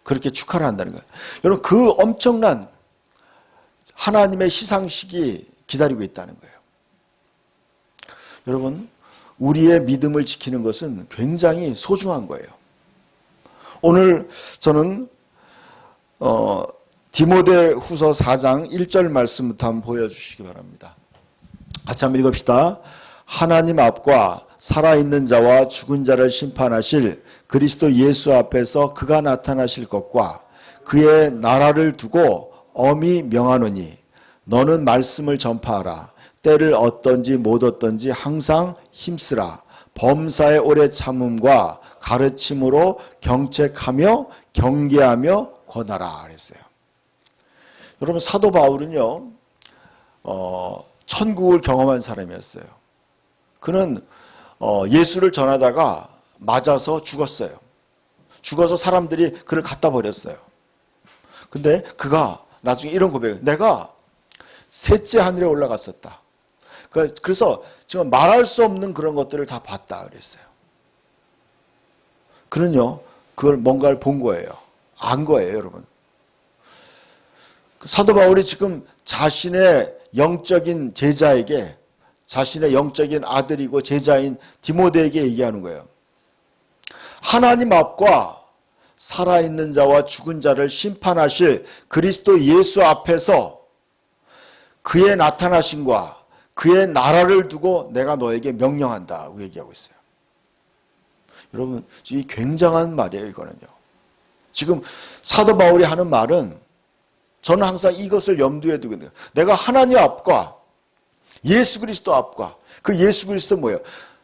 그렇게 축하를 한다는 거예요. 여러분, 그 엄청난 하나님의 시상식이 기다리고 있다는 거예요. 여러분, 우리의 믿음을 지키는 것은 굉장히 소중한 거예요. 오늘 저는 디모데후서 4장 1절 말씀부터 한번 보여주시기 바랍니다. 같이 한번 읽읍시다. 하나님 앞과 살아있는 자와 죽은 자를 심판하실 그리스도 예수 앞에서 그가 나타나실 것과 그의 나라를 두고 엄히 명하노니 너는 말씀을 전파하라. 때를 얻든지 못 얻든지 항상 힘쓰라. 범사의 오래 참음과 가르침으로 경책하며 경계하며 권하라 그랬어요. 여러분, 사도 바울은요, 천국을 경험한 사람이었어요. 그는 예수를 전하다가 맞아서 죽었어요. 죽어서 사람들이 그를 갖다 버렸어요. 근데 그가 나중에 이런 고백을, 내가 셋째 하늘에 올라갔었다. 그래서 지금 말할 수 없는 그런 것들을 다 봤다 그랬어요. 그는요, 그걸 뭔가를 본 거예요. 안 거예요, 여러분. 사도 바울이 지금 자신의 영적인 제자에게, 자신의 영적인 아들이고 제자인 디모데에게 얘기하는 거예요. 하나님 앞과 살아있는 자와 죽은 자를 심판하실 그리스도 예수 앞에서 그의 나타나심과 그의 나라를 두고 내가 너에게 명령한다고 얘기하고 있어요. 여러분, 이 굉장한 말이에요, 이거는요. 지금 사도 바울이 하는 말은 저는 항상 이것을 염두에 두고 있는 거예요. 내가 하나님 앞과 예수 그리스도 앞과, 그 예수 그리스도 뭐예요?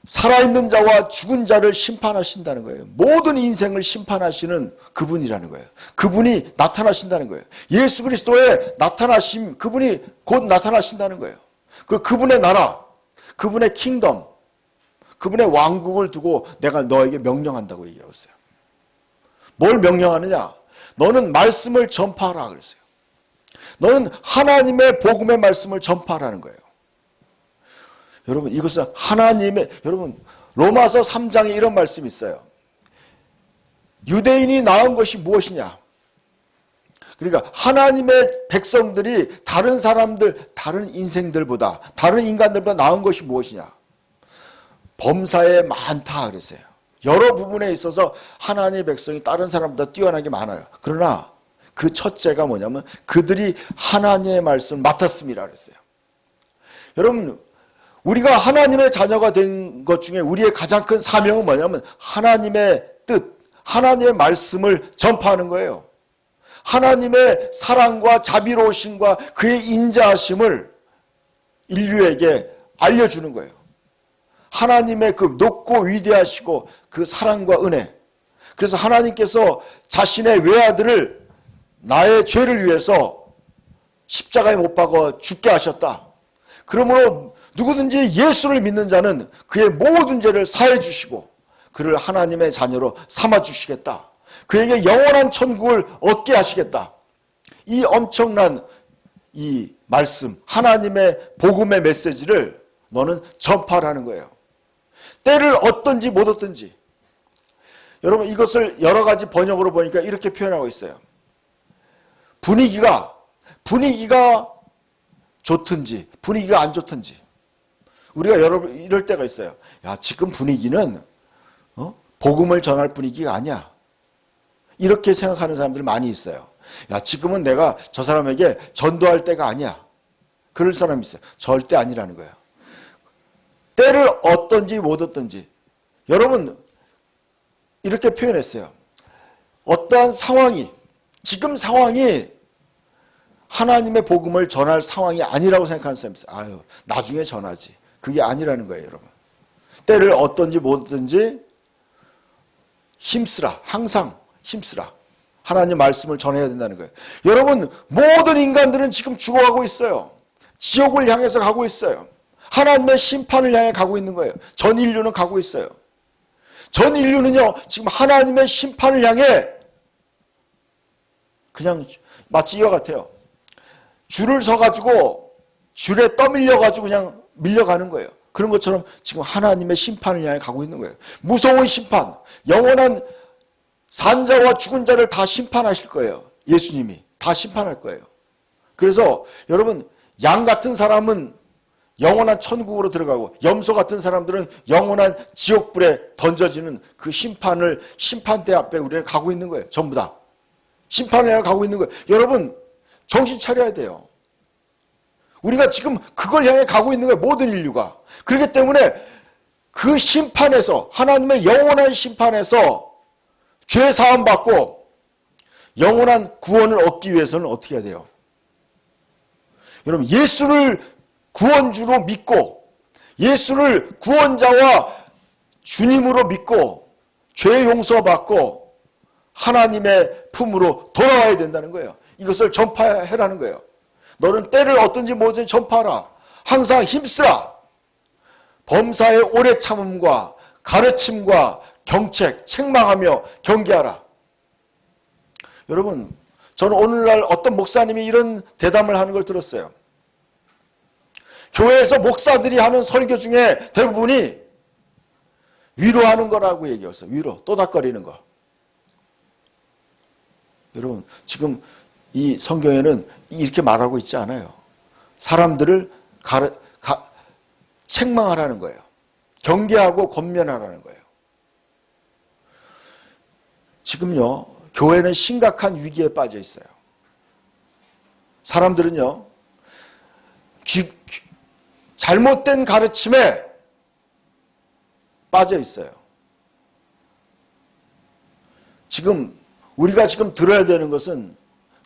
살아있는 자와 죽은 자를 심판하신다는 거예요. 모든 인생을 심판하시는 그분이라는 거예요. 그분이 나타나신다는 거예요. 예수 그리스도의 나타나심, 그분이 곧 나타나신다는 거예요. 그분의 나라, 그분의 킹덤, 그분의 왕국을 두고 내가 너에게 명령한다고 얘기하고 있어요. 뭘 명령하느냐? 너는 말씀을 전파하라 그랬어요. 너는 하나님의 복음의 말씀을 전파하라는 거예요. 여러분, 이것은 하나님의, 여러분, 로마서 3장에 이런 말씀이 있어요. 유대인이 낳은 것이 무엇이냐? 그러니까 하나님의 백성들이 다른 사람들, 다른 인생들보다, 다른 인간들보다 나은 것이 무엇이냐? 범사에 많다 그랬어요. 여러 부분에 있어서 하나님의 백성이 다른 사람보다 뛰어난 게 많아요. 그러나 그 첫째가 뭐냐면 그들이 하나님의 말씀을 맡았음이라 그랬어요. 여러분, 우리가 하나님의 자녀가 된 것 중에 우리의 가장 큰 사명은 뭐냐면 하나님의 뜻, 하나님의 말씀을 전파하는 거예요. 하나님의 사랑과 자비로우심과 그의 인자하심을 인류에게 알려주는 거예요. 하나님의 그 높고 위대하시고 그 사랑과 은혜. 그래서 하나님께서 자신의 외아들을 나의 죄를 위해서 십자가에 못 박아 죽게 하셨다. 그러므로 누구든지 예수를 믿는 자는 그의 모든 죄를 사해 주시고 그를 하나님의 자녀로 삼아 주시겠다. 그에게 영원한 천국을 얻게 하시겠다. 이 엄청난 이 말씀, 하나님의 복음의 메시지를 너는 전파하라는 거예요. 때를 얻든지 못 얻든지. 여러분, 이것을 여러 가지 번역으로 보니까 이렇게 표현하고 있어요. 분위기가 좋든지 분위기가 안 좋든지. 우리가 여러분 이럴 때가 있어요. 야, 지금 분위기는 복음을 전할 분위기가 아니야. 이렇게 생각하는 사람들 많이 있어요. 야, 지금은 내가 저 사람에게 전도할 때가 아니야. 그럴 사람이 있어요. 절대 아니라는 거예요. 때를 얻든지 못 얻든지. 여러분, 이렇게 표현했어요. 어떠한 상황이, 지금 상황이 하나님의 복음을 전할 상황이 아니라고 생각하는 사람이 있어요. 아유, 나중에 전하지. 그게 아니라는 거예요, 여러분. 때를 얻든지 못 얻든지 힘쓰라. 항상 힘쓰라. 하나님 말씀을 전해야 된다는 거예요. 여러분, 모든 인간들은 지금 죽어가고 있어요. 지옥을 향해서 가고 있어요. 하나님의 심판을 향해 가고 있는 거예요. 전 인류는 가고 있어요. 전 인류는요, 지금 하나님의 심판을 향해 그냥 마치 이와 같아요. 줄을 서가지고 줄에 떠밀려가지고 그냥 밀려가는 거예요. 그런 것처럼 지금 하나님의 심판을 향해 가고 있는 거예요. 무서운 심판, 영원한 산자와 죽은 자를 다 심판하실 거예요. 예수님이 다 심판할 거예요. 그래서 여러분, 양 같은 사람은 영원한 천국으로 들어가고 염소 같은 사람들은 영원한 지옥불에 던져지는 그 심판대 앞에 우리는 가고 있는 거예요. 전부 다. 심판을 향해 가고 있는 거예요. 여러분, 정신 차려야 돼요. 우리가 지금 그걸 향해 가고 있는 거예요. 모든 인류가. 그렇기 때문에 그 심판에서, 하나님의 영원한 심판에서 죄 사함 받고 영원한 구원을 얻기 위해서는 어떻게 해야 돼요? 여러분, 예수를 구원주로 믿고 예수를 구원자와 주님으로 믿고 죄 용서받고 하나님의 품으로 돌아와야 된다는 거예요. 이것을 전파해라는 거예요. 너는 때를 어떤지 뭐든지 전파하라. 항상 힘쓰라. 범사의 오래 참음과 가르침과 경책, 책망하며 경계하라. 여러분, 저는 오늘날 어떤 목사님이 이런 대담을 하는 걸 들었어요. 교회에서 목사들이 하는 설교 중에 대부분이 위로하는 거라고 얘기했어요. 위로, 또닥거리는 거. 여러분, 지금 이 성경에는 이렇게 말하고 있지 않아요. 사람들을 책망하라는 거예요. 경계하고 권면하라는 거예요. 지금요, 교회는 심각한 위기에 빠져 있어요. 사람들은요, 잘못된 가르침에 빠져 있어요. 지금 우리가 지금 들어야 되는 것은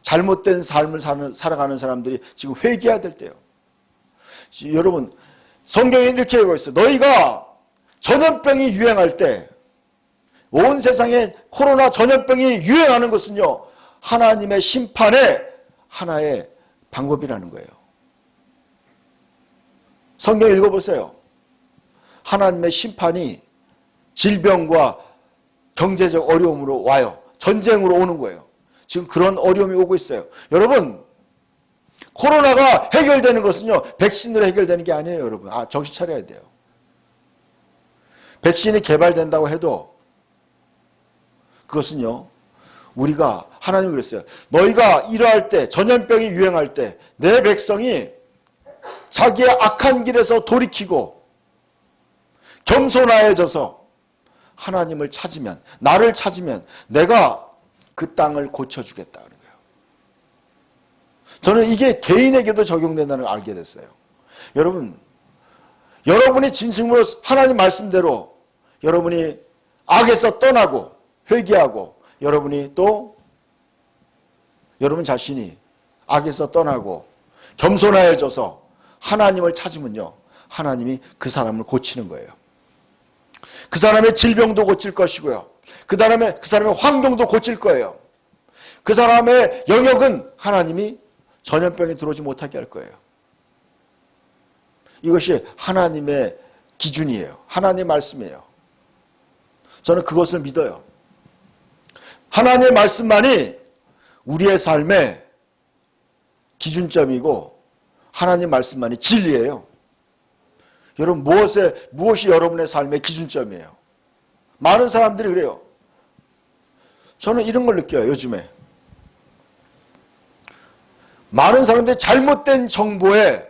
잘못된 삶을 살아가는 사람들이 지금 회개해야 될 때요. 여러분, 성경에 이렇게 얘기하고 있어요. 너희가 전염병이 유행할 때, 온 세상에 코로나 전염병이 유행하는 것은요, 하나님의 심판의 하나의 방법이라는 거예요. 성경 읽어보세요. 하나님의 심판이 질병과 경제적 어려움으로 와요. 전쟁으로 오는 거예요. 지금 그런 어려움이 오고 있어요. 여러분, 코로나가 해결되는 것은요, 백신으로 해결되는 게 아니에요, 여러분. 정신 차려야 돼요. 백신이 개발된다고 해도 그것은요, 우리가, 하나님이 그랬어요. 너희가 이러할 때, 전염병이 유행할 때, 내 백성이 자기의 악한 길에서 돌이키고 겸손하여져서 하나님을 찾으면, 나를 찾으면 내가 그 땅을 고쳐주겠다는 거예요. 저는 이게 개인에게도 적용된다는 걸 알게 됐어요. 여러분, 여러분이 진심으로 하나님 말씀대로 여러분이 악에서 떠나고 회개하고 여러분이 또 여러분 자신이 악에서 떠나고 겸손해져서 하나님을 찾으면요, 하나님이 그 사람을 고치는 거예요. 그 사람의 질병도 고칠 것이고요. 그 사람의 환경도 고칠 거예요. 그 사람의 영역은 하나님이 전염병이 들어오지 못하게 할 거예요. 이것이 하나님의 기준이에요. 하나님의 말씀이에요. 저는 그것을 믿어요. 하나님의 말씀만이 우리의 삶의 기준점이고 하나님의 말씀만이 진리예요. 여러분, 무엇이 여러분의 삶의 기준점이에요? 많은 사람들이 그래요. 저는 이런 걸 느껴요, 요즘에. 많은 사람들이 잘못된 정보에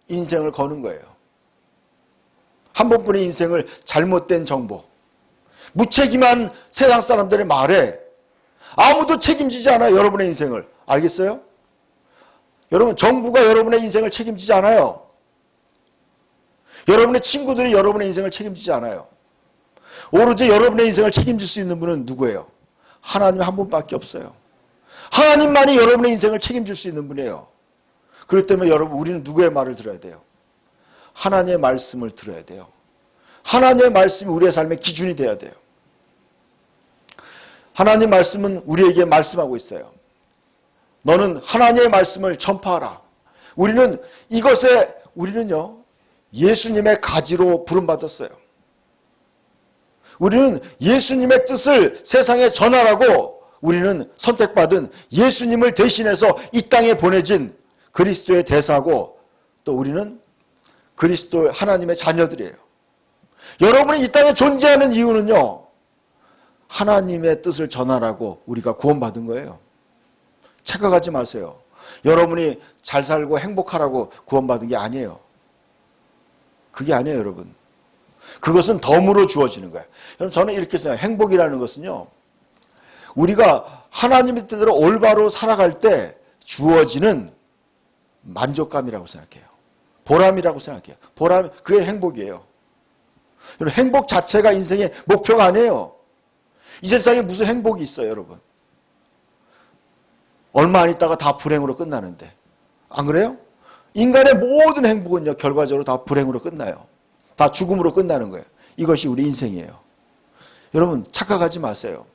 인생을 거는 거예요. 한 번뿐인 인생을 잘못된 정보, 무책임한 세상 사람들의 말에 아무도 책임지지 않아요, 여러분의 인생을. 알겠어요? 여러분, 정부가 여러분의 인생을 책임지지 않아요. 여러분의 친구들이 여러분의 인생을 책임지지 않아요. 오로지 여러분의 인생을 책임질 수 있는 분은 누구예요? 하나님 한 분밖에 없어요. 하나님만이 여러분의 인생을 책임질 수 있는 분이에요. 그렇기 때문에 여러분, 우리는 누구의 말을 들어야 돼요? 하나님의 말씀을 들어야 돼요. 하나님의 말씀이 우리의 삶의 기준이 돼야 돼요. 하나님의 말씀은 우리에게 말씀하고 있어요. 너는 하나님의 말씀을 전파하라. 우리는요, 예수님의 가지로 부름받았어요. 우리는 예수님의 뜻을 세상에 전하라고 우리는 선택받은 예수님을 대신해서 이 땅에 보내진 그리스도의 대사고, 또 우리는 하나님의 자녀들이에요. 여러분이 이 땅에 존재하는 이유는요, 하나님의 뜻을 전하라고 우리가 구원받은 거예요. 착각하지 마세요. 여러분이 잘 살고 행복하라고 구원받은 게 아니에요. 그게 아니에요, 여러분. 그것은 덤으로 주어지는 거예요. 여러분, 저는 이렇게 생각해요. 행복이라는 것은요, 우리가 하나님의 뜻대로 올바로 살아갈 때 주어지는 만족감이라고 생각해요. 보람이라고 생각해요. 보람, 그게 행복이에요. 여러분, 행복 자체가 인생의 목표가 아니에요. 이 세상에 무슨 행복이 있어요, 여러분? 얼마 안 있다가 다 불행으로 끝나는데. 안 그래요? 인간의 모든 행복은요, 결과적으로 다 불행으로 끝나요. 다 죽음으로 끝나는 거예요. 이것이 우리 인생이에요. 여러분, 착각하지 마세요.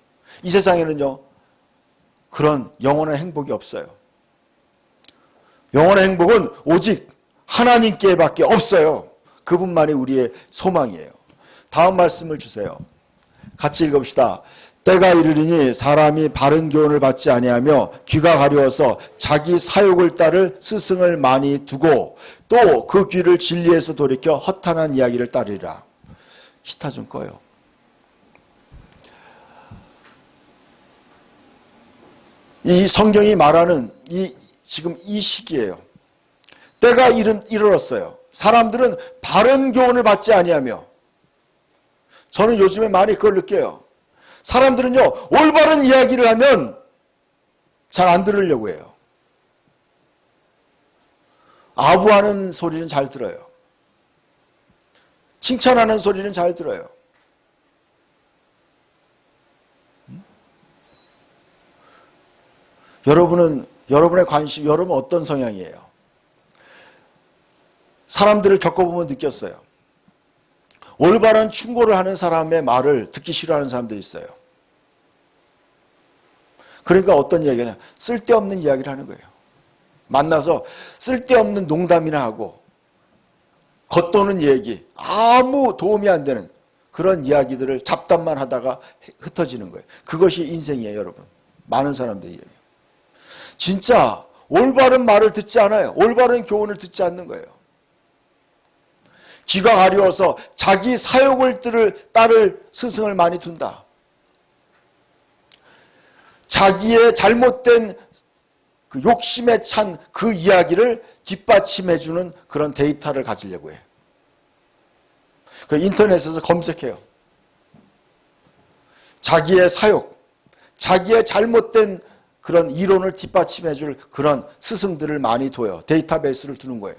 이 세상에는요, 그런 영원한 행복이 없어요. 영원한 행복은 오직 하나님께밖에 없어요. 그분만이 우리의 소망이에요. 다음 말씀을 주세요. 같이 읽읍시다. 때가 이르리니 사람이 바른 교훈을 받지 아니하며 귀가 가려워서 자기 사욕을 따를 스승을 많이 두고 또 그 귀를 진리에서 돌이켜 허탄한 이야기를 따르리라. 시타 좀 꺼요. 이 성경이 말하는 지금 이 시기예요. 때가 이르렀어요. 사람들은 바른 교훈을 받지 아니하며, 저는 요즘에 많이 그걸 느껴요. 사람들은요, 올바른 이야기를 하면 잘 안 들으려고 해요. 아부하는 소리는 잘 들어요. 칭찬하는 소리는 잘 들어요. 여러분의 관심, 여러분 어떤 성향이에요? 사람들을 겪어보면 느꼈어요. 올바른 충고를 하는 사람의 말을 듣기 싫어하는 사람들이 있어요. 그러니까 어떤 이야기냐, 쓸데없는 이야기를 하는 거예요. 만나서 쓸데없는 농담이나 하고 겉도는 얘기, 아무 도움이 안 되는 그런 이야기들을 잡담만 하다가 흩어지는 거예요. 그것이 인생이에요, 여러분. 많은 사람들이 얘기해요. 진짜 올바른 말을 듣지 않아요. 올바른 교훈을 듣지 않는 거예요. 귀가 가려워서 자기 사욕을 따를 스승을 많이 둔다. 자기의 잘못된 그 욕심에 찬 그 이야기를 뒷받침해주는 그런 데이터를 가지려고 해요. 그 인터넷에서 검색해요. 자기의 사욕, 자기의 잘못된 그런 이론을 뒷받침해줄 그런 스승들을 많이 둬요. 데이터베이스를 두는 거예요.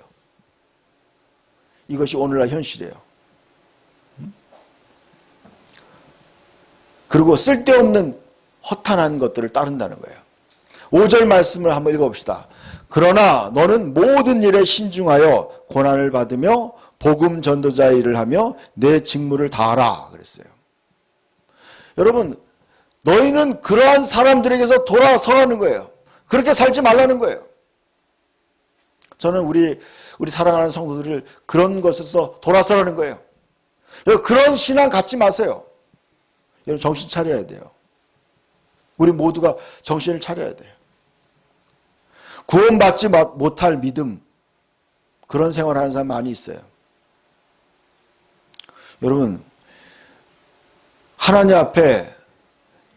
이것이 오늘날 현실이에요. 그리고 쓸데없는 허탄한 것들을 따른다는 거예요. 5절 말씀을 한번 읽어봅시다. 그러나 너는 모든 일에 신중하여 고난을 받으며 복음 전도자의 일을 하며 내 직무를 다하라 그랬어요. 여러분, 너희는 그러한 사람들에게서 돌아서라는 거예요. 그렇게 살지 말라는 거예요. 저는 우리 사랑하는 성도들을 그런 것에서 돌아서라는 거예요. 그런 신앙 갖지 마세요. 여러분, 정신 차려야 돼요. 우리 모두가 정신을 차려야 돼요. 구원받지 못할 믿음, 그런 생활하는 사람 많이 있어요. 여러분, 하나님 앞에,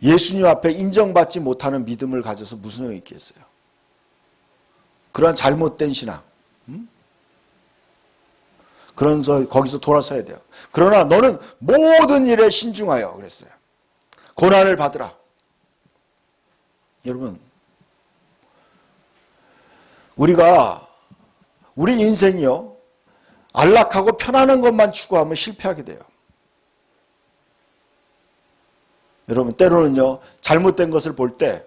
예수님 앞에 인정받지 못하는 믿음을 가져서 무슨 의미 있겠어요? 그러한 잘못된 신앙. 그래서 거기서 돌아서야 돼요. 그러나 너는 모든 일에 신중하여 그랬어요. 고난을 받으라. 여러분, 우리 인생이요, 안락하고 편안한 것만 추구하면 실패하게 돼요. 여러분, 때로는요, 잘못된 것을 볼 때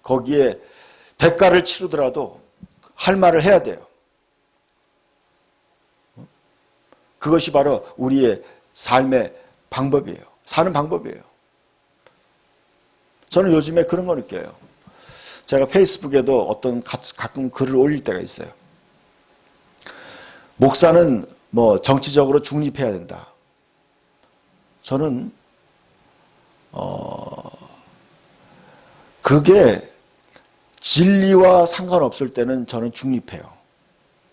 거기에 대가를 치르더라도 할 말을 해야 돼요. 그것이 바로 우리의 삶의 방법이에요. 사는 방법이에요. 저는 요즘에 그런 거 느껴요. 제가 페이스북에도 가끔 글을 올릴 때가 있어요. 목사는 정치적으로 중립해야 된다. 저는 그게 진리와 상관없을 때는 저는 중립해요.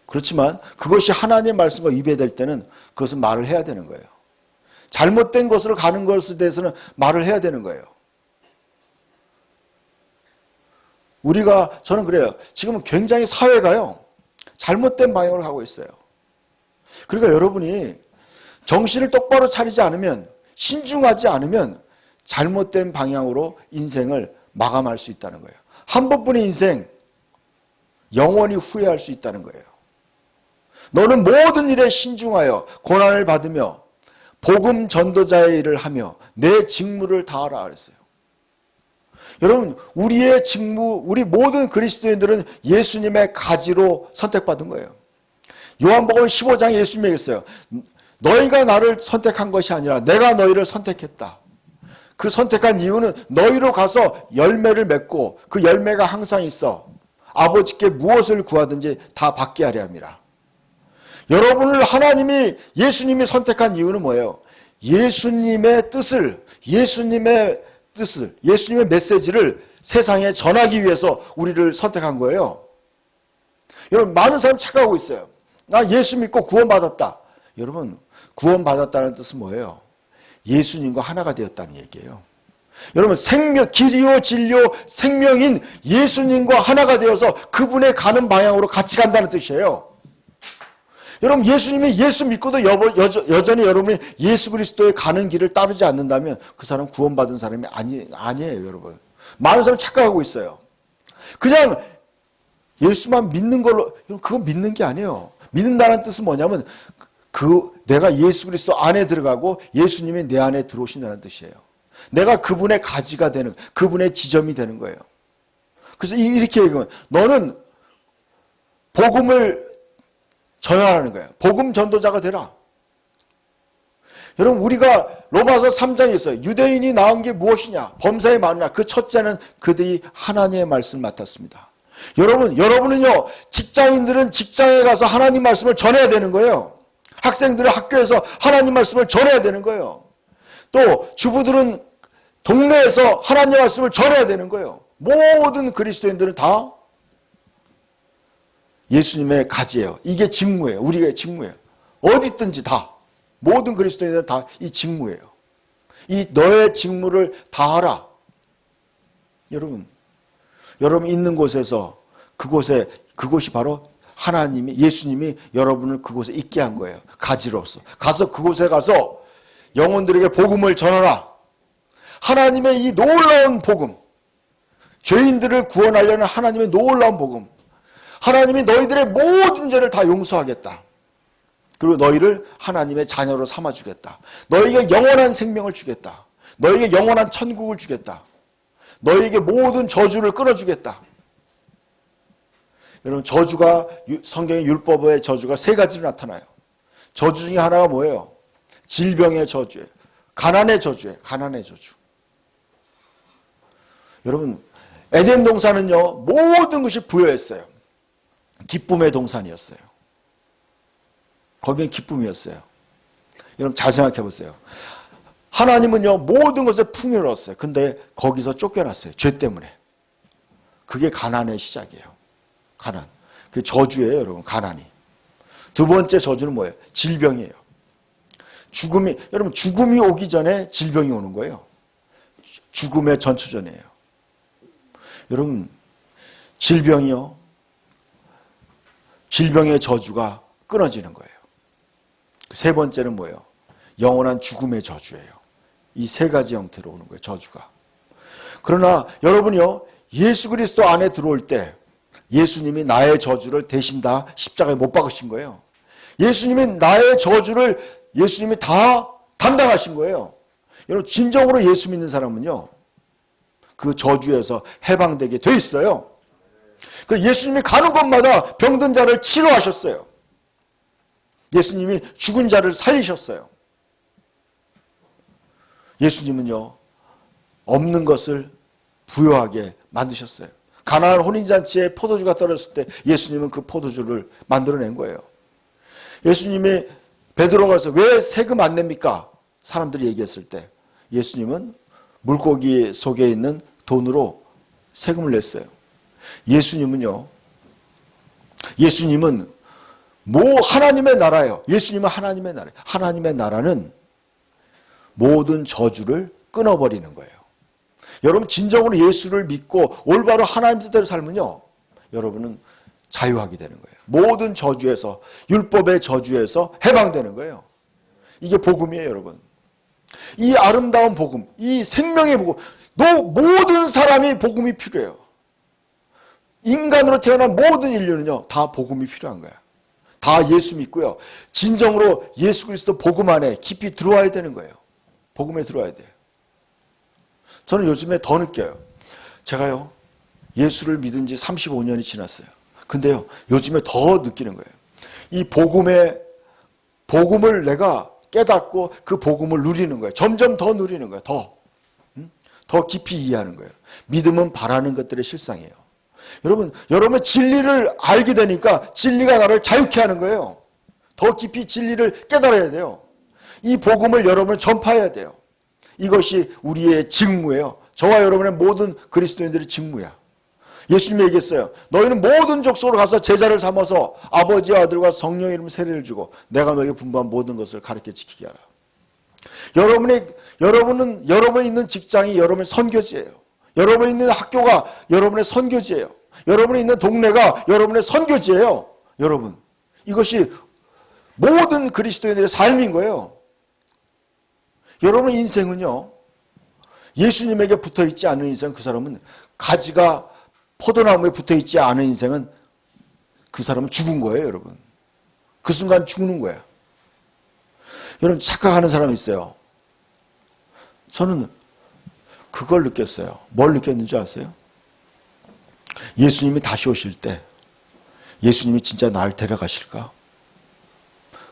그렇지만 그것이 하나님의 말씀과 위배될 때는 그것은 말을 해야 되는 거예요. 잘못된 것으로 가는 것에 대해서는 말을 해야 되는 거예요. 저는 그래요. 지금은 굉장히 사회가요, 잘못된 방향으로 가고 있어요. 그러니까 여러분이 정신을 똑바로 차리지 않으면, 신중하지 않으면 잘못된 방향으로 인생을 마감할 수 있다는 거예요. 한 번뿐인 인생, 영원히 후회할 수 있다는 거예요. 너는 모든 일에 신중하여 고난을 받으며 복음 전도자의 일을 하며 내 직무를 다하라 그랬어요. 여러분, 우리의 직무, 우리 모든 그리스도인들은 예수님의 가지로 선택받은 거예요. 요한복음 15장에 예수님이 얘기했어요. 너희가 나를 선택한 것이 아니라 내가 너희를 선택했다. 그 선택한 이유는 너희로 가서 열매를 맺고 그 열매가 항상 있어 아버지께 무엇을 구하든지 다 받게 하려 함이라. 여러분을 하나님이, 예수님이 선택한 이유는 뭐예요? 예수님의 예수님의 메시지를 세상에 전하기 위해서 우리를 선택한 거예요. 여러분, 많은 사람 착각하고 있어요. 나 예수 믿고 구원받았다. 여러분, 구원받았다는 뜻은 뭐예요? 예수님과 하나가 되었다는 얘기예요. 여러분, 길이요 진리요 생명인 예수님과 하나가 되어서 그분의 가는 방향으로 같이 간다는 뜻이에요. 여러분, 예수님이 예수 믿고도 여전히 여러분이 예수 그리스도의 가는 길을 따르지 않는다면 그 사람 구원받은 사람이 아니에요, 여러분. 많은 사람 착각하고 있어요. 그냥 예수만 믿는 걸로, 그건 믿는 게 아니에요. 믿는다는 뜻은 뭐냐면 내가 예수 그리스도 안에 들어가고 예수님이 내 안에 들어오신다는 뜻이에요. 내가 그분의 가지가 되는, 그분의 지점이 되는 거예요. 그래서 이렇게 얘기하면 너는 복음을 전하라는 거예요. 복음 전도자가 되라. 여러분, 우리가 로마서 3장에 있어요. 유대인이 낳은 게 무엇이냐? 범사에 많으나 그 첫째는 그들이 하나님의 말씀을 맡았습니다. 여러분은요, 직장인들은 직장에 가서 하나님 말씀을 전해야 되는 거예요. 학생들은 학교에서 하나님 말씀을 전해야 되는 거예요. 또 주부들은 동네에서 하나님 말씀을 전해야 되는 거예요. 모든 그리스도인들은 다 예수님의 가지예요. 이게 직무예요. 우리의 직무예요. 어디 있든지 다. 모든 그리스도인들은 다 이 직무예요. 이 너의 직무를 다하라. 여러분 있는 곳에서 그곳이 바로 예수님이 여러분을 그곳에 있게 한 거예요. 가지로서. 그곳에 가서 영혼들에게 복음을 전하라. 하나님의 이 놀라운 복음. 죄인들을 구원하려는 하나님의 놀라운 복음. 하나님이 너희들의 모든 죄를 다 용서하겠다. 그리고 너희를 하나님의 자녀로 삼아주겠다. 너희에게 영원한 생명을 주겠다. 너희에게 영원한 천국을 주겠다. 너희에게 모든 저주를 끊어주겠다. 여러분, 성경의 율법의 저주가 세 가지로 나타나요. 저주 중에 하나가 뭐예요? 질병의 저주예요. 가난의 저주예요. 가난의 저주. 여러분, 에덴 동산은요, 모든 것이 부여했어요. 기쁨의 동산이었어요. 거기는 기쁨이었어요. 여러분, 잘 생각해 보세요. 하나님은요, 모든 것에 풍요로웠어요. 근데 거기서 쫓겨났어요. 죄 때문에. 그게 가난의 시작이에요. 가난. 그 저주예요, 여러분. 가난이. 두 번째 저주는 뭐예요? 질병이에요. 죽음이 오기 전에 질병이 오는 거예요. 죽음의 전초전이에요. 여러분, 질병의 저주가 끊어지는 거예요. 세 번째는 뭐예요? 영원한 죽음의 저주예요. 이 세 가지 형태로 오는 거예요, 저주가. 그러나 여러분이요, 예수 그리스도 안에 들어올 때 예수님이 나의 저주를 대신 다 십자가에 못 박으신 거예요. 나의 저주를 예수님이 다 담당하신 거예요. 여러분, 진정으로 예수 믿는 사람은요, 그 저주에서 해방되게 돼 있어요. 예수님이 가는 곳마다 병든 자를 치료하셨어요. 예수님이 죽은 자를 살리셨어요. 예수님은요, 없는 것을 부여하게 만드셨어요. 가나안 혼인잔치에 포도주가 떨어졌을 때 예수님은 그 포도주를 만들어낸 거예요. 예수님이 베드로가 가서 왜 세금 안 냅니까? 사람들이 얘기했을 때 예수님은 물고기 속에 있는 돈으로 세금을 냈어요. 예수님은 하나님의 나라예요. 예수님은 하나님의 나라예요. 하나님의 나라는 모든 저주를 끊어버리는 거예요. 여러분 진정으로 예수를 믿고 올바로 하나님 뜻대로 살면요, 여러분은 자유하게 되는 거예요. 모든 저주에서, 율법의 저주에서 해방되는 거예요. 이게 복음이에요, 여러분. 이 아름다운 복음, 이 생명의 복음, 모든 사람이 복음이 필요해요. 인간으로 태어난 모든 인류는요, 다 복음이 필요한 거야. 다 예수 믿고요, 진정으로 예수 그리스도 복음 안에 깊이 들어와야 되는 거예요. 복음에 들어와야 돼요. 저는 요즘에 더 느껴요. 제가요, 예수를 믿은 지 35년이 지났어요. 근데요, 요즘에 더 느끼는 거예요. 이 복음을 내가 깨닫고 그 복음을 누리는 거예요. 점점 더 누리는 거예요. 더 깊이 이해하는 거예요. 믿음은 바라는 것들의 실상이에요. 여러분 진리를 알게 되니까 진리가 나를 자유케 하는 거예요. 더 깊이 진리를 깨달아야 돼요. 이 복음을 여러분은 전파해야 돼요. 이것이 우리의 직무예요. 저와 여러분의 모든 그리스도인들의 직무야. 예수님이 얘기했어요. 너희는 모든 족속으로 가서 제자를 삼아서 아버지와 아들과 성령의 이름 세례를 주고 내가 너에게 분부한 모든 것을 가르쳐 지키게 하라. 여러분이 있는 직장이 여러분의 선교지예요. 여러분이 있는 학교가 여러분의 선교지예요. 여러분이 있는 동네가 여러분의 선교지예요. 여러분, 이것이 모든 그리스도인들의 삶인 거예요. 여러분의 인생은요, 예수님에게 붙어있지 않은 인생, 그 사람은 가지가 포도나무에 붙어있지 않은 인생은 그 사람은 죽은 거예요, 여러분. 그 순간 죽는 거야. 여러분, 착각하는 사람이 있어요. 저는 그걸 느꼈어요. 뭘 느꼈는지 아세요? 예수님이 다시 오실 때 예수님이 진짜 날 데려가실까?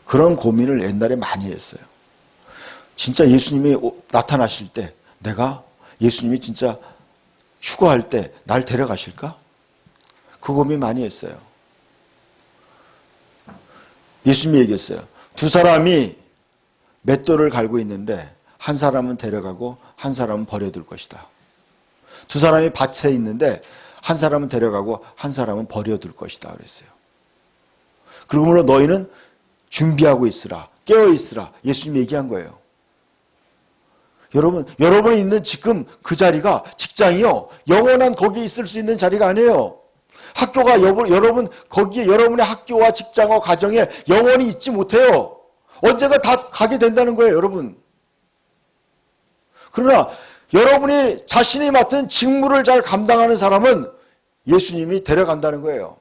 그런 고민을 옛날에 많이 했어요. 진짜 예수님이 나타나실 때 내가 예수님이 진짜 휴거할 때 날 데려가실까? 그 고민 많이 했어요. 예수님이 얘기했어요. 두 사람이 맷돌을 갈고 있는데 한 사람은 데려가고 한 사람은 버려둘 것이다. 두 사람이 밭에 있는데 한 사람은 데려가고 한 사람은 버려둘 것이다 그랬어요. 그러므로 너희는 준비하고 있으라, 깨어 있으라. 예수님이 얘기한 거예요. 여러분이 있는 지금 그 자리가, 직장이요, 영원한 거기에 있을 수 있는 자리가 아니에요. 학교가 여러분 거기에, 여러분의 학교와 직장과 가정에 영원히 있지 못해요. 언젠가 다 가게 된다는 거예요, 여러분. 그러나 여러분이 자신이 맡은 직무를 잘 감당하는 사람은 예수님이 데려간다는 거예요.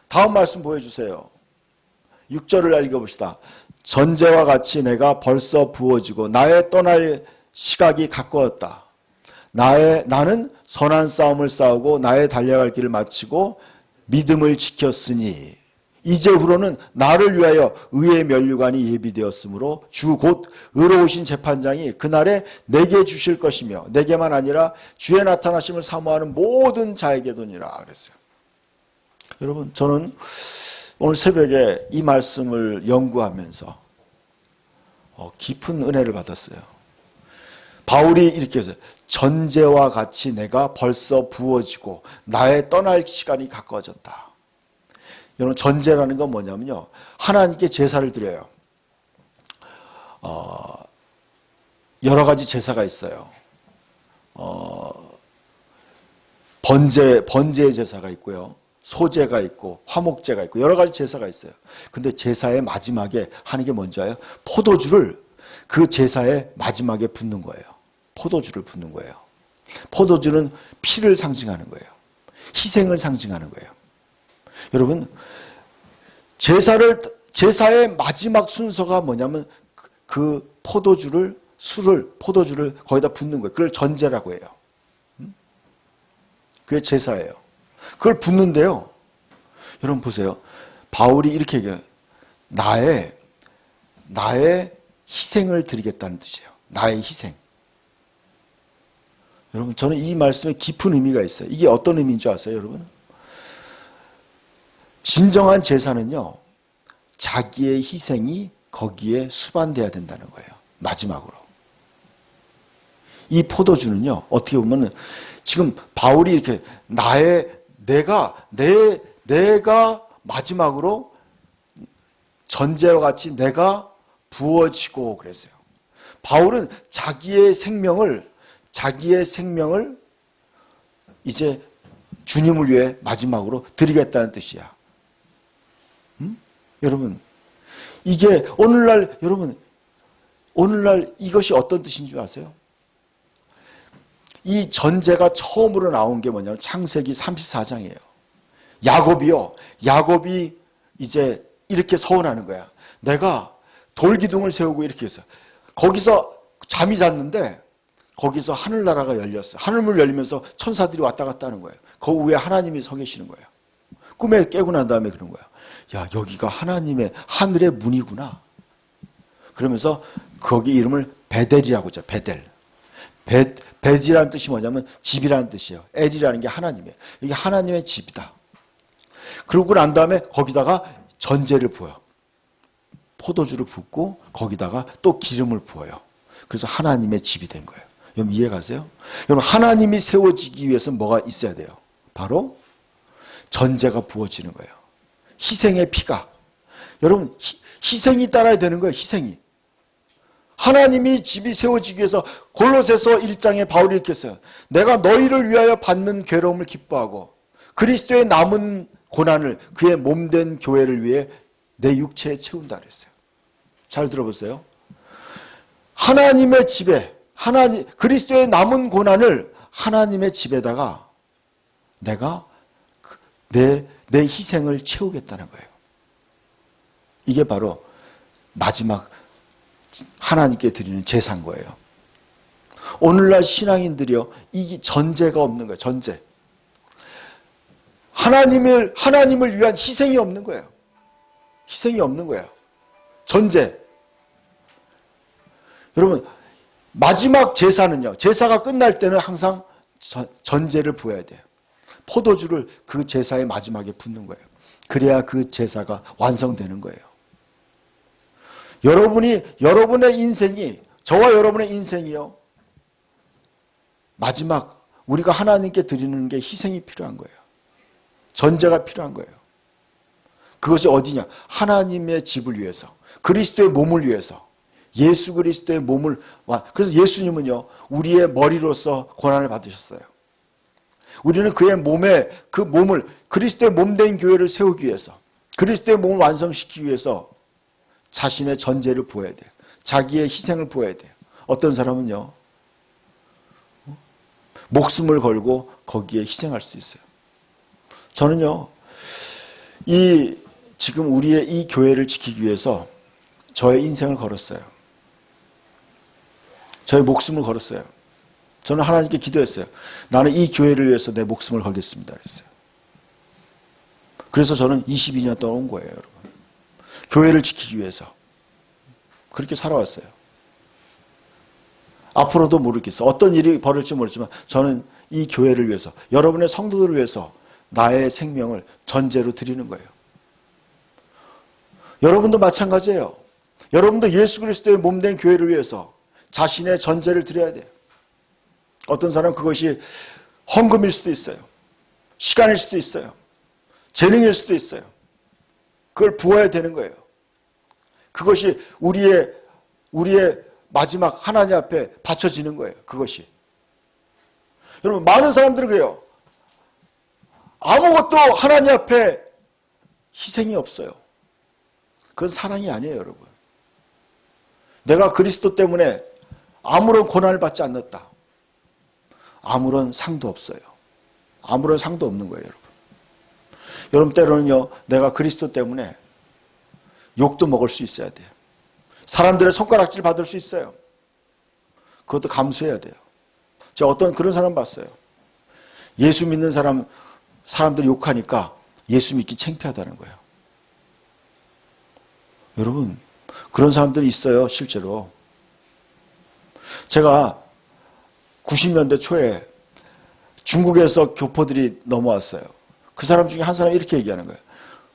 다음 말씀 보여주세요. 6절을 읽어봅시다. 전제와 같이 내가 벌써 부어지고 나의 떠날 시각이 가까웠다. 나는 선한 싸움을 싸우고 나의 달려갈 길을 마치고 믿음을 지켰으니 이제후로는 나를 위하여 의의 면류관이 예비되었으므로 주 곧 의로우신 재판장이 그날에 내게 주실 것이며 내게만 아니라 주의 나타나심을 사모하는 모든 자에게도니라 그랬어요. 여러분, 저는 오늘 새벽에 이 말씀을 연구하면서 깊은 은혜를 받았어요. 바울이 이렇게 했어요. 전제와 같이 내가 벌써 부어지고 나의 떠날 시간이 가까워졌다. 여러분, 전제라는 건 뭐냐면요, 하나님께 제사를 드려요. 여러 가지 제사가 있어요. 번제의 제사가 있고요, 소제가 있고 화목제가 있고 여러 가지 제사가 있어요. 근데 제사의 마지막에 하는 게 뭔지 알아요? 포도주를 그 제사의 마지막에 붓는 거예요. 포도주를 붓는 거예요. 포도주는 피를 상징하는 거예요. 희생을 상징하는 거예요. 여러분, 제사의 마지막 순서가 뭐냐면 그 포도주를 거기다 붓는 거예요. 그걸 전제라고 해요. 그게 제사예요. 그걸 붓는데요, 여러분 보세요. 바울이 이렇게 얘기해요. 나의 희생을 드리겠다는 뜻이에요. 나의 희생. 여러분, 저는 이 말씀에 깊은 의미가 있어요. 이게 어떤 의미인 줄 아세요, 여러분? 진정한 제사는요, 자기의 희생이 거기에 수반돼야 된다는 거예요. 마지막으로. 이 포도주는요, 어떻게 보면 지금 바울이 이렇게 내가 마지막으로 전제와 같이 내가 부어지고 그랬어요. 바울은 자기의 생명을 이제 주님을 위해 마지막으로 드리겠다는 뜻이야. 여러분, 이게 오늘날 이것이 어떤 뜻인 줄 아세요? 이 전제가 처음으로 나온 게 뭐냐면 창세기 34장이에요. 야곱이 이제 이렇게 서원하는 거야. 내가 돌기둥을 세우고 이렇게 했어. 거기서 잠이 잤는데 거기서 하늘나라가 열렸어. 하늘문 열리면서 천사들이 왔다 갔다 하는 거예요. 그 위에 하나님이 서 계시는 거예요. 꿈에 깨고 난 다음에 그런 거야. 야, 여기가 하나님의 하늘의 문이구나. 그러면서 거기 이름을 베델이라고 하죠. 베델. 베델이라는 뜻이 뭐냐면 집이라는 뜻이에요. 엘이라는 게 하나님이에요. 이게 하나님의 집이다. 그러고 난 다음에 거기다가 전제를 부어요. 포도주를 붓고 거기다가 또 기름을 부어요. 그래서 하나님의 집이 된 거예요. 여러분 이해가세요? 여러분 하나님이 세워지기 위해서는 뭐가 있어야 돼요? 바로 전제가 부어지는 거예요. 희생의 피가. 여러분 희생이 따라야 되는 거예요. 희생이. 하나님이 집이 세워지기 위해서 골로새서 1장에 바울이 이렇게 했어요. 내가 너희를 위하여 받는 괴로움을 기뻐하고 그리스도의 남은 고난을 그의 몸된 교회를 위해 내 육체에 채운다 그랬어요. 잘 들어보세요. 하나님의 집에 그리스도의 남은 고난을 하나님의 집에다가 내가 내 희생을 채우겠다는 거예요. 이게 바로 마지막 하나님께 드리는 제사인 거예요. 오늘날 신앙인들이요, 이게 전제가 없는 거예요. 전제. 하나님을 위한 희생이 없는 거예요. 희생이 없는 거예요. 전제. 여러분 마지막 제사는요, 제사가 끝날 때는 항상 전제를 부어야 돼요. 포도주를 그 제사의 마지막에 붓는 거예요. 그래야 그 제사가 완성되는 거예요. 여러분의 인생이, 저와 여러분의 인생이요, 마지막 우리가 하나님께 드리는 게 희생이 필요한 거예요. 전제가 필요한 거예요. 그것이 어디냐? 하나님의 집을 위해서, 그리스도의 몸을 위해서, 예수 그리스도의 몸을, 그래서 예수님은요, 우리의 머리로서 고난을 받으셨어요. 우리는 그의 몸에, 그 몸을, 그리스도의 몸된 교회를 세우기 위해서, 그리스도의 몸을 완성시키기 위해서 자신의 전제를 부어야 돼요. 자기의 희생을 부어야 돼요. 어떤 사람은요, 목숨을 걸고 거기에 희생할 수도 있어요. 저는요, 지금 우리의 이 교회를 지키기 위해서 저의 인생을 걸었어요. 저의 목숨을 걸었어요. 저는 하나님께 기도했어요. 나는 이 교회를 위해서 내 목숨을 걸겠습니다. 그랬어요. 그래서 저는 22년 동안 온 거예요, 여러분. 교회를 지키기 위해서. 그렇게 살아왔어요. 앞으로도 모르겠어요. 어떤 일이 벌어질지 모르지만 저는 이 교회를 위해서, 여러분의 성도들을 위해서 나의 생명을 전제로 드리는 거예요. 여러분도 마찬가지예요. 여러분도 예수 그리스도의 몸된 교회를 위해서 자신의 전제를 드려야 돼요. 어떤 사람은 그것이 헌금일 수도 있어요. 시간일 수도 있어요. 재능일 수도 있어요. 그걸 부어야 되는 거예요. 그것이 우리의 마지막 하나님 앞에 바쳐지는 거예요. 그것이. 여러분 많은 사람들이 그래요. 아무것도 하나님 앞에 희생이 없어요. 그건 사랑이 아니에요, 여러분. 내가 그리스도 때문에 아무런 고난을 받지 않았다. 아무런 상도 없어요. 아무런 상도 없는 거예요, 여러분. 여러분 때로는요, 내가 그리스도 때문에 욕도 먹을 수 있어야 돼요. 사람들의 손가락질 받을 수 있어요. 그것도 감수해야 돼요. 제가 어떤 그런 사람 봤어요. 예수 믿는 사람들이 욕하니까 예수 믿기 창피하다는 거예요. 여러분, 그런 사람들이 있어요, 실제로. 제가 90년대 초에 중국에서 교포들이 넘어왔어요. 그 사람 중에 한 사람이 이렇게 얘기하는 거예요.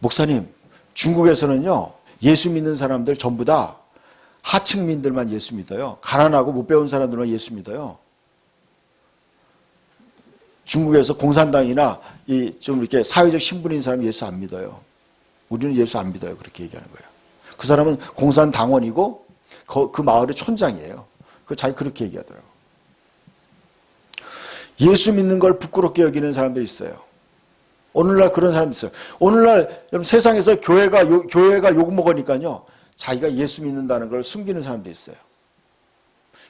목사님, 중국에서는요, 예수 믿는 사람들 전부 다 하층민들만 예수 믿어요. 가난하고 못 배운 사람들만 예수 믿어요. 중국에서 공산당이나 좀 이렇게 사회적 신분인 사람이 예수 안 믿어요. 우리는 예수 안 믿어요. 그렇게 얘기하는 거예요. 그 사람은 공산당원이고 그 마을의 촌장이에요. 자기 그렇게 얘기하더라고. 예수 믿는 걸 부끄럽게 여기는 사람들이 있어요. 오늘날 그런 사람도 있어요. 오늘날 여러분 세상에서 교회가 욕 먹으니까요. 자기가 예수 믿는다는 걸 숨기는 사람도 있어요.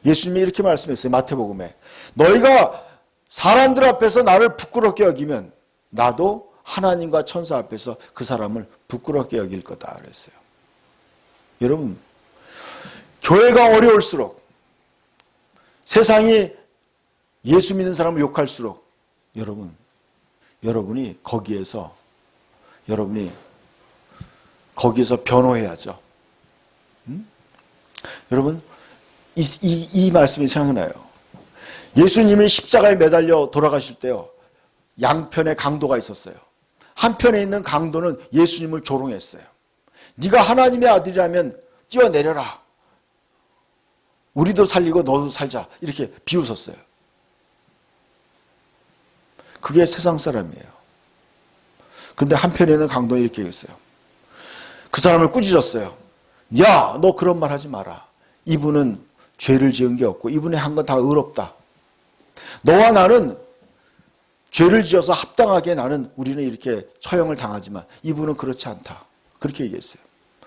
예수님이 이렇게 말씀했어요. 마태복음에. 너희가 사람들 앞에서 나를 부끄럽게 여기면 나도 하나님과 천사 앞에서 그 사람을 부끄럽게 여길 거다 그랬어요. 여러분, 교회가 어려울수록 세상이 예수 믿는 사람을 욕할수록 여러분이 거기에서 변호해야죠. 여러분, 이 말씀이 생각나요. 예수님이 십자가에 매달려 돌아가실 때요. 양편에 강도가 있었어요. 한편에 있는 강도는 예수님을 조롱했어요. 네가 하나님의 아들이라면 뛰어내려라. 우리도 살리고 너도 살자. 이렇게 비웃었어요. 그게 세상 사람이에요. 그런데 한편에 있는 강도는 이렇게 했어요. 그 사람을 꾸짖었어요. 야, 너 그런 말 하지 마라. 이분은 죄를 지은 게 없고 이분이 한 건 다 의롭다. 너와 나는 죄를 지어서 합당하게 우리는 이렇게 처형을 당하지만 이분은 그렇지 않다. 그렇게 얘기했어요.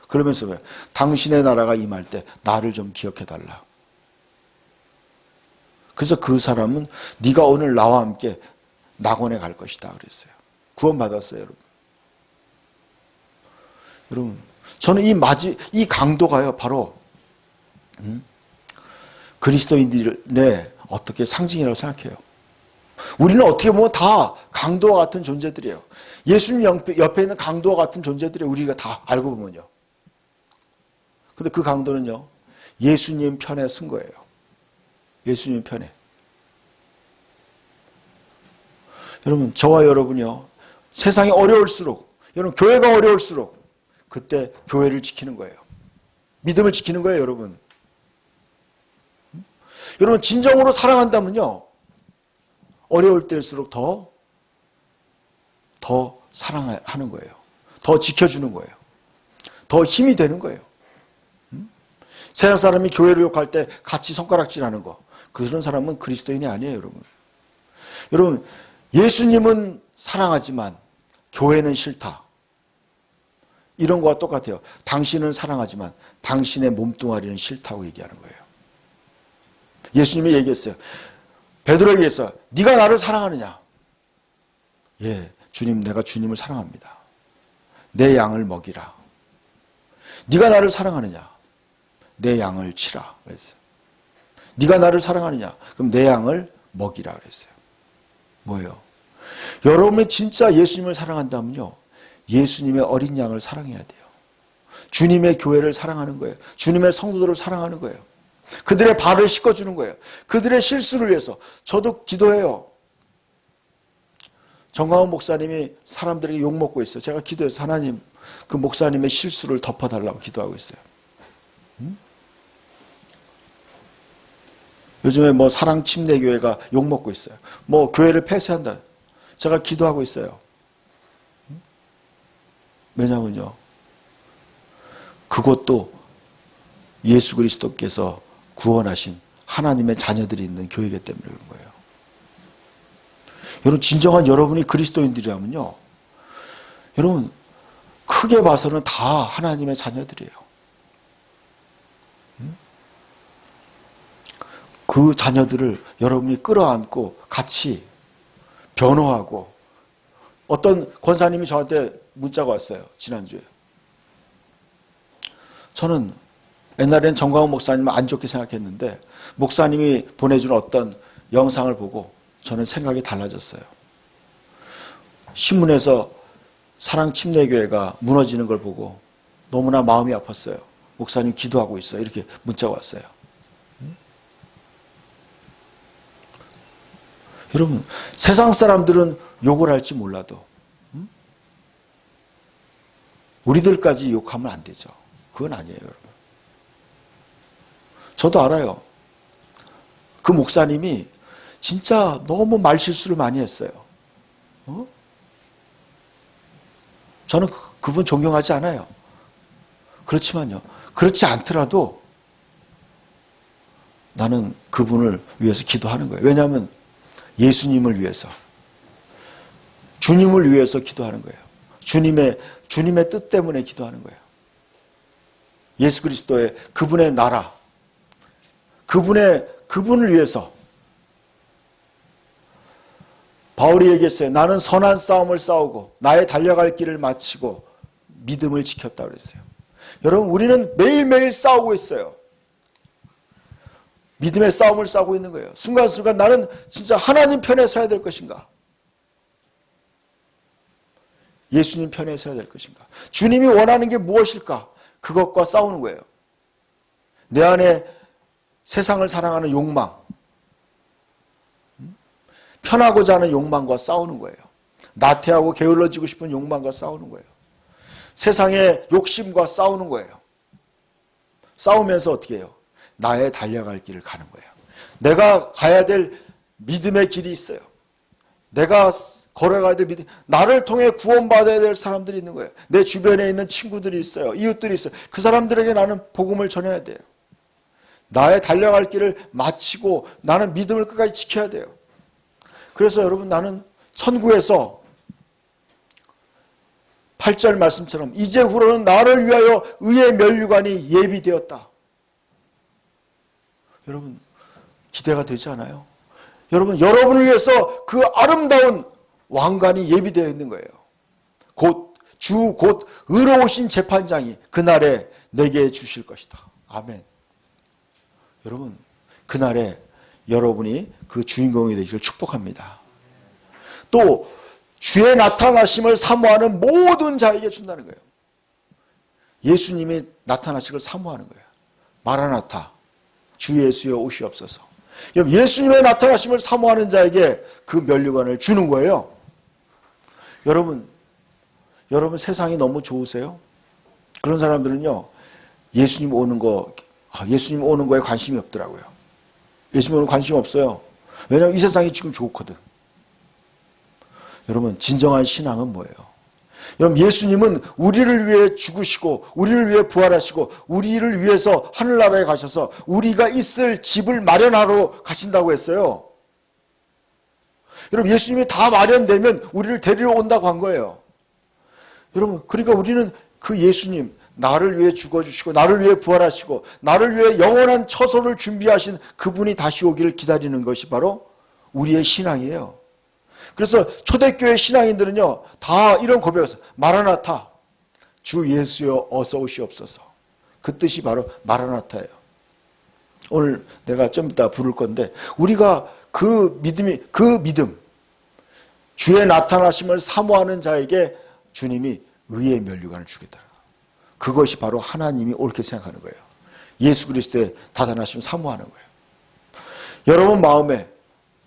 그러면서 왜? 당신의 나라가 임할 때 나를 좀 기억해달라. 그래서 그 사람은 네가 오늘 나와 함께 낙원에 갈 것이다 그랬어요. 구원받았어요, 여러분. 여러분, 저는 이 강도가요, 바로 그리스도인들의 어떻게 상징이라고 생각해요. 우리는 어떻게 보면 다 강도와 같은 존재들이에요. 예수님 옆에 있는 강도와 같은 존재들이 우리가 다 알고 보면요. 근데 그 강도는요, 예수님 편에 쓴 거예요. 예수님 편에. 여러분, 저와 여러분이요, 세상이 어려울수록, 여러분, 교회가 어려울수록, 그때 교회를 지키는 거예요. 믿음을 지키는 거예요, 여러분. 여러분, 진정으로 사랑한다면요, 어려울 때일수록 더 사랑하는 거예요. 더 지켜주는 거예요. 더 힘이 되는 거예요. 세상 사람이 교회를 욕할 때 같이 손가락질하는 거, 그런 사람은 그리스도인이 아니에요, 여러분. 여러분, 예수님은 사랑하지만 교회는 싫다. 이런 거와 똑같아요. 당신은 사랑하지만 당신의 몸뚱아리는 싫다고 얘기하는 거예요. 예수님이 얘기했어요. 베드로에게 얘기했어요. 네가 나를 사랑하느냐? 예, 주님, 내가 주님을 사랑합니다. 내 양을 먹이라. 네가 나를 사랑하느냐? 내 양을 치라 그랬어요. 네가 나를 사랑하느냐? 그럼 내 양을 먹이라 그랬어요. 뭐예요? 여러분이 진짜 예수님을 사랑한다면요, 예수님의 어린 양을 사랑해야 돼요. 주님의 교회를 사랑하는 거예요. 주님의 성도들을 사랑하는 거예요. 그들의 발을 씻어주는 거예요. 그들의 실수를 위해서. 저도 기도해요. 정광훈 목사님이 사람들에게 욕먹고 있어요. 제가 기도해서 하나님, 그 목사님의 실수를 덮어달라고 기도하고 있어요. 요즘에 사랑침례교회가 욕먹고 있어요. 교회를 폐쇄한다. 제가 기도하고 있어요. 왜냐면요, 그것도 예수 그리스도께서 구원하신 하나님의 자녀들이 있는 교회이기 때문에 그런 거예요. 여러분, 진정한 여러분이 그리스도인들이라면요, 여러분, 크게 봐서는 다 하나님의 자녀들이에요. 그 자녀들을 여러분이 끌어안고 같이 변호하고, 어떤 권사님이 저한테 문자가 왔어요. 지난주에. 저는 옛날에는 정광훈 목사님을 안 좋게 생각했는데 목사님이 보내준 어떤 영상을 보고 저는 생각이 달라졌어요. 신문에서 사랑침례교회가 무너지는 걸 보고 너무나 마음이 아팠어요. 목사님 기도하고 있어요. 이렇게 문자가 왔어요. 여러분, 세상 사람들은 욕을 할지 몰라도 우리들까지 욕하면 안 되죠. 그건 아니에요, 여러분. 저도 알아요. 그 목사님이 진짜 너무 말실수를 많이 했어요. 저는 그분 존경하지 않아요. 그렇지만요, 그렇지 않더라도 나는 그분을 위해서 기도하는 거예요. 왜냐하면 예수님을 위해서, 주님을 위해서 기도하는 거예요. 주님의 뜻 때문에 기도하는 거예요. 예수 그리스도의 그분의 나라, 그분을 위해서. 바울이 얘기했어요. 나는 선한 싸움을 싸우고 나의 달려갈 길을 마치고 믿음을 지켰다 그랬어요. 여러분, 우리는 매일매일 싸우고 있어요. 믿음의 싸움을 싸우고 있는 거예요. 순간순간 나는 진짜 하나님 편에 서야 될 것인가? 예수님 편에 서야 될 것인가? 주님이 원하는 게 무엇일까? 그것과 싸우는 거예요. 내 안에 세상을 사랑하는 욕망, 편하고자 하는 욕망과 싸우는 거예요. 나태하고 게을러지고 싶은 욕망과 싸우는 거예요. 세상의 욕심과 싸우는 거예요. 싸우면서 어떻게 해요? 나의 달려갈 길을 가는 거예요. 내가 가야 될 믿음의 길이 있어요. 내가 걸어가야 될 믿음, 나를 통해 구원받아야 될 사람들이 있는 거예요. 내 주변에 있는 친구들이 있어요. 이웃들이 있어요. 그 사람들에게 나는 복음을 전해야 돼요. 나의 달려갈 길을 마치고 나는 믿음을 끝까지 지켜야 돼요. 그래서 여러분, 나는 천국에서 8절 말씀처럼 이제후로는 나를 위하여 의의 면류관이 예비되었다. 여러분, 기대가 되지 않아요? 여러분, 여러분을 위해서 그 아름다운 왕관이 예비되어 있는 거예요. 곧 의로우신 재판장이 그날에 내게 주실 것이다. 아멘. 여러분, 그날에 여러분이 그 주인공이 되기를 축복합니다. 또 주의 나타나심을 사모하는 모든 자에게 준다는 거예요. 예수님이 나타나실 걸 사모하는 거예요. 마라나타, 주 예수여 오시옵소서. 예수님의 나타나심을 사모하는 자에게 그 면류관을 주는 거예요. 여러분 세상이 너무 좋으세요? 그런 사람들은요, 예수님 오는 거에 관심이 없더라고요. 예수님 오는 관심 없어요. 왜냐하면 이 세상이 지금 좋거든. 여러분, 진정한 신앙은 뭐예요? 여러분, 예수님은 우리를 위해 죽으시고 우리를 위해 부활하시고 우리를 위해서 하늘나라에 가셔서 우리가 있을 집을 마련하러 가신다고 했어요. 여러분, 예수님이 다 마련되면 우리를 데리러 온다고 한 거예요. 여러분, 그러니까 우리는 그 예수님, 나를 위해 죽어주시고 나를 위해 부활하시고 나를 위해 영원한 처소를 준비하신 그분이 다시 오기를 기다리는 것이 바로 우리의 신앙이에요. 그래서 초대교회 신앙인들은요, 다 이런 고백을 마라나타, 주 예수여 어서 오시옵소서. 그 뜻이 바로 마라나타예요. 오늘 내가 좀 이따 부를 건데, 우리가 그 믿음, 주의 나타나심을 사모하는 자에게 주님이 의의 면류관을 주겠다. 그것이 바로 하나님이 옳게 생각하는 거예요. 예수 그리스도의 나타나심을 사모하는 거예요. 여러분 마음에,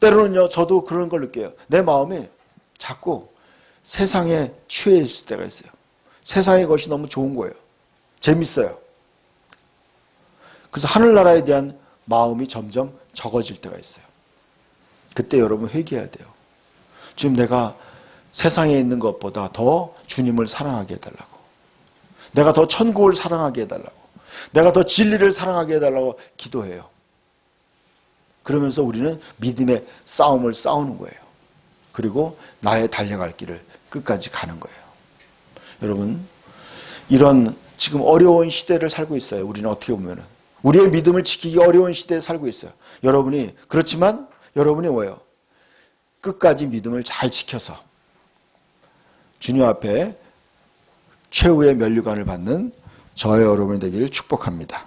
때로는요, 저도 그런 걸 느껴요. 내 마음에 자꾸 세상에 취해 있을 때가 있어요. 세상의 것이 너무 좋은 거예요. 재밌어요. 그래서 하늘나라에 대한 마음이 점점 적어질 때가 있어요. 그때 여러분 회개해야 돼요. 지금 내가 세상에 있는 것보다 더 주님을 사랑하게 해달라고, 내가 더 천국을 사랑하게 해달라고, 내가 더 진리를 사랑하게 해달라고 기도해요. 그러면서 우리는 믿음의 싸움을 싸우는 거예요. 그리고 나의 달려갈 길을 끝까지 가는 거예요. 여러분, 이런 지금 어려운 시대를 살고 있어요. 우리는 어떻게 보면은 우리의 믿음을 지키기 어려운 시대에 살고 있어요. 그렇지만 여러분이 뭐예요? 끝까지 믿음을 잘 지켜서 주님 앞에 최후의 면류관을 받는 저의 여러분이 되기를 축복합니다.